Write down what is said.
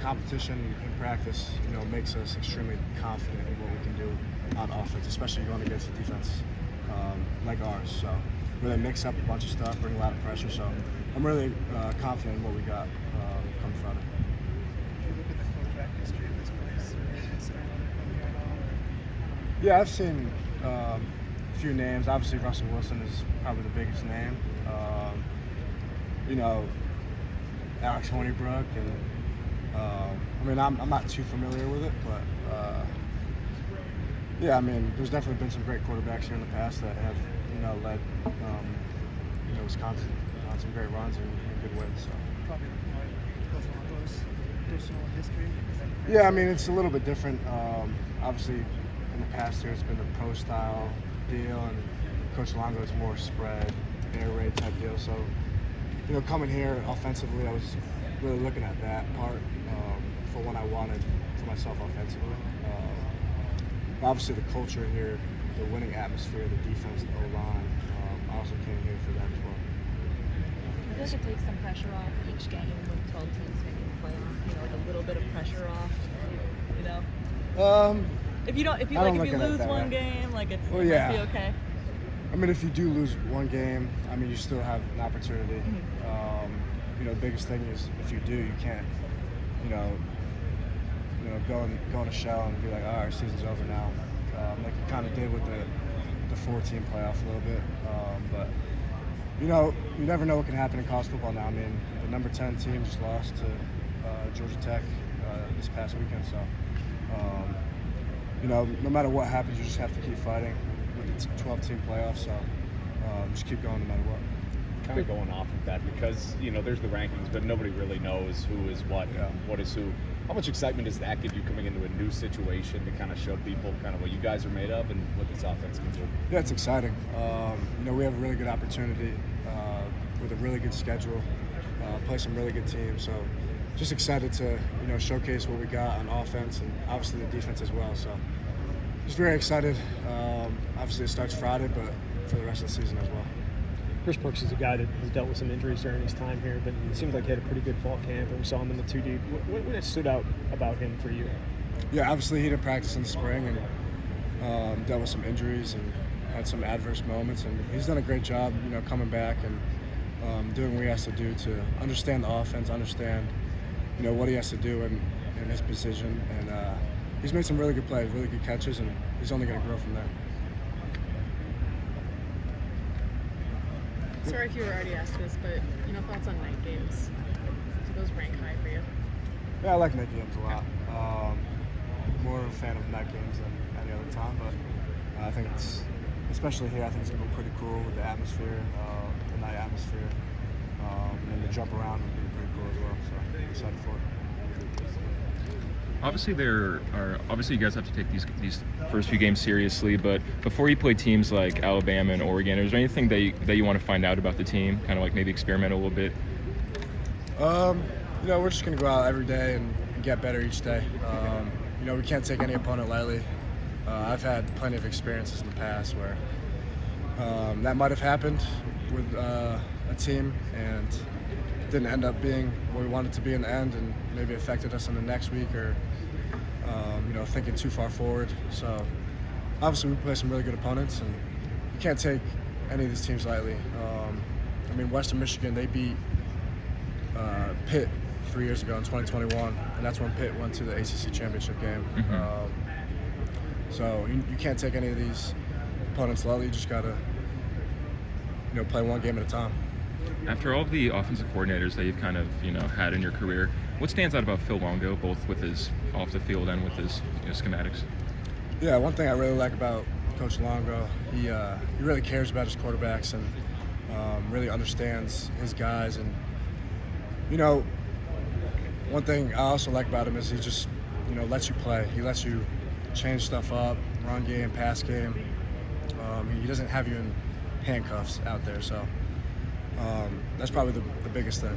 Competition in practice, makes us extremely confident in what we can do on offense, especially going against a defense like ours. So really mix up a bunch of stuff, bring a lot of pressure. So I'm really confident in what we got come Friday. If you look at the quarterback history of this place, is there another quarterback on there? Yeah, I've seen a few names. Obviously, Russell Wilson is probably the biggest name. Alex Honeybrook, and I'm not too familiar with it, but there's definitely been some great quarterbacks here in the past that have led Wisconsin on some great runs and good wins. So. Probably like Coach Longo's personal history. Yeah, it's a little bit different. Obviously, in the past year, it's been the pro style deal, and Coach Longo is more spread, air raid type deal. So, coming here offensively, I was really looking at that part for what I wanted for myself offensively. Obviously, the culture here, the winning atmosphere, the defense, the O-line, I also came here for that as well. I feel like it takes some pressure off each game when 12 teams making the playoff. Like a little bit of pressure off. If you lose one game, like it might be okay. If you do lose one game, you still have an opportunity. The biggest thing is if you do, you can't, go in a shell and be like, all right, season's over now. Like you kind of did with the 4-team playoff a little bit. But you never know what can happen in college football now. The number 10 team just lost to Georgia Tech this past weekend. So, no matter what happens, you just have to keep fighting with the 12-team playoff. So, just keep going no matter what. Kind of going off of that because, there's the rankings, but nobody really knows who is what, what is who. How much excitement does that give you coming into a new situation to kind of show people kind of what you guys are made of and what this offense can do? Yeah, it's exciting. We have a really good opportunity with a really good schedule, play some really good teams. So just excited to, showcase what we got on offense and obviously the defense as well. So just very excited. Obviously it starts Friday, but for the rest of the season as well. Chris Brooks is a guy that has dealt with some injuries during his time here, but it seems like he had a pretty good fall camp, and we saw him in the 2 deep. What stood out about him for you? Yeah, obviously he didn't practice in the spring and dealt with some injuries and had some adverse moments, and he's done a great job, coming back and doing what he has to do to understand the offense, understand, what he has to do in his position, and he's made some really good plays, really good catches, and he's only going to grow from there. Sorry if you were already asked this, but thoughts on night games? Do those rank high for you? Yeah, I like night games a lot. More of a fan of night games than any other time, but I think it's, especially here, I think it's gonna be pretty cool with the atmosphere, the night atmosphere, and the jump around will be pretty cool as well. So I'm excited for it. Obviously you guys have to take these first few games seriously, but before you play teams like Alabama and Oregon, is there anything that you want to find out about the team, kind of like maybe experiment a little bit? We're just going to go out every day and get better each day. We can't take any opponent lightly. I've had plenty of experiences in the past where that might have happened with a team and didn't end up being what we wanted to be in the end, and maybe affected us in the next week or thinking too far forward. So obviously we play some really good opponents, and you can't take any of these teams lightly. Western Michigan, they beat Pitt 3 years ago in 2021, and that's when Pitt went to the ACC championship game. So you can't take any of these opponents lightly. You just gotta play one game at a time. After all of the offensive coordinators that you've kind of had in your career, what stands out about Phil Longo, both with his off the field and with his schematics? Yeah, one thing I really like about Coach Longo, he really cares about his quarterbacks and really understands his guys. And one thing I also like about him is he just lets you play. He lets you change stuff up, run game, pass game. He doesn't have you in handcuffs out there. So that's probably the biggest thing.